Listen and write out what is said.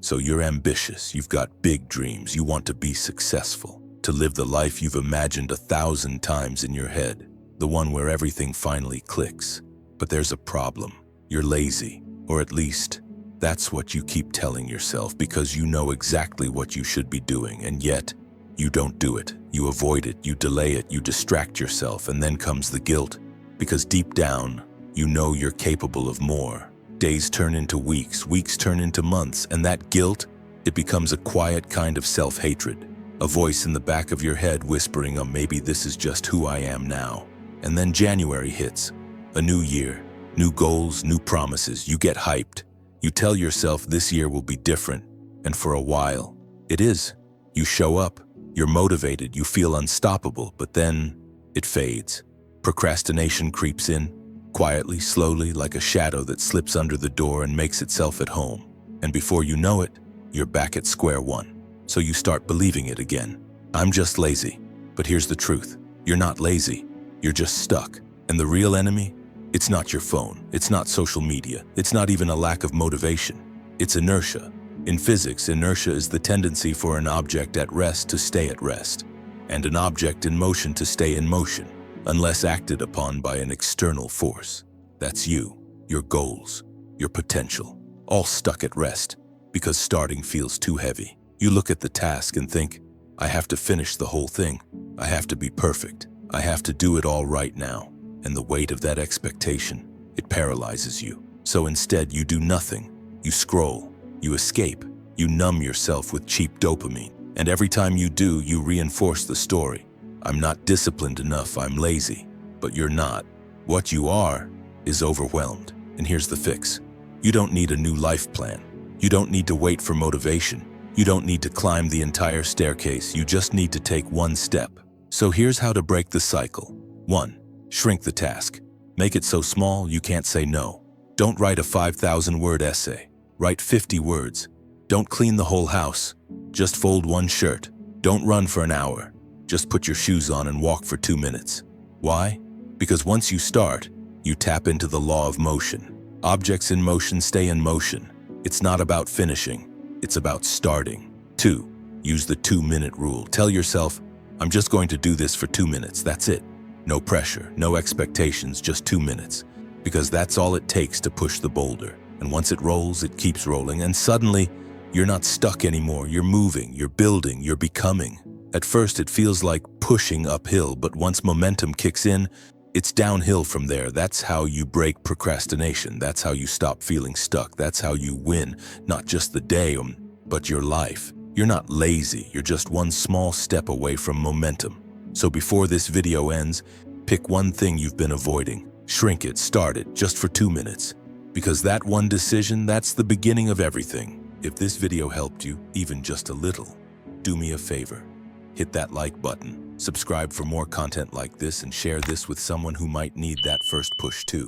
So you're ambitious, you've got big dreams, you want to be successful, to live the life you've imagined 1,000 times in your head, the one where everything finally clicks. But there's a problem. You're lazy, or at least, that's what you keep telling yourself because you know exactly what you should be doing, and yet, you don't do it. You avoid it, you delay it, you distract yourself, and then comes the guilt. Because deep down, you know you're capable of more. Days turn into weeks, weeks turn into months, and that guilt, it becomes a quiet kind of self-hatred. A voice in the back of your head whispering, maybe this is just who I am now. And then January hits. A new year, new goals, new promises. You get hyped. You tell yourself this year will be different. And for a while, it is. You show up. You're motivated. You feel unstoppable. But then it fades. Procrastination creeps in. Quietly, slowly, like a shadow that slips under the door and makes itself at home. And before you know it, you're back at square one. So you start believing it again. I'm just lazy. But here's the truth. You're not lazy. You're just stuck. And the real enemy? It's not your phone. It's not social media. It's not even a lack of motivation. It's inertia. In physics, inertia is the tendency for an object at rest to stay at rest, and an object in motion to stay in motion, unless acted upon by an external force. That's you, your goals, your potential, all stuck at rest because starting feels too heavy. You look at the task and think, I have to finish the whole thing. I have to be perfect. I have to do it all right now. And the weight of that expectation, it paralyzes you. So instead, you do nothing. You scroll, you escape, you numb yourself with cheap dopamine. And every time you do, you reinforce the story. I'm not disciplined enough, I'm lazy. But you're not. What you are is overwhelmed. And here's the fix. You don't need a new life plan. You don't need to wait for motivation. You don't need to climb the entire staircase. You just need to take one step. So here's how to break the cycle. 1. Shrink the task. Make it so small you can't say no. Don't write a 5,000-word essay. Write 50 words. Don't clean the whole house. Just fold one shirt. Don't run for an hour. Just put your shoes on and walk for 2 minutes. Why? Because once you start, you tap into the law of motion. Objects in motion stay in motion. It's not about finishing. It's about starting. 2. Use the 2-minute rule. Tell yourself, I'm just going to do this for 2 minutes. That's it. No pressure, no expectations, just 2 minutes. Because that's all it takes to push the boulder. And once it rolls, it keeps rolling. And suddenly, you're not stuck anymore. You're moving, you're building, you're becoming. At first, it feels like pushing uphill, but once momentum kicks in, it's downhill from there. That's how you break procrastination. That's how you stop feeling stuck. That's how you win, not just the day, but your life. You're not lazy. You're just one small step away from momentum. So before this video ends, pick one thing you've been avoiding. Shrink it, start it, just for 2 minutes. Because that one decision, that's the beginning of everything. If this video helped you, even just a little, do me a favor. Hit that like button, subscribe for more content like this, and share this with someone who might need that first push too.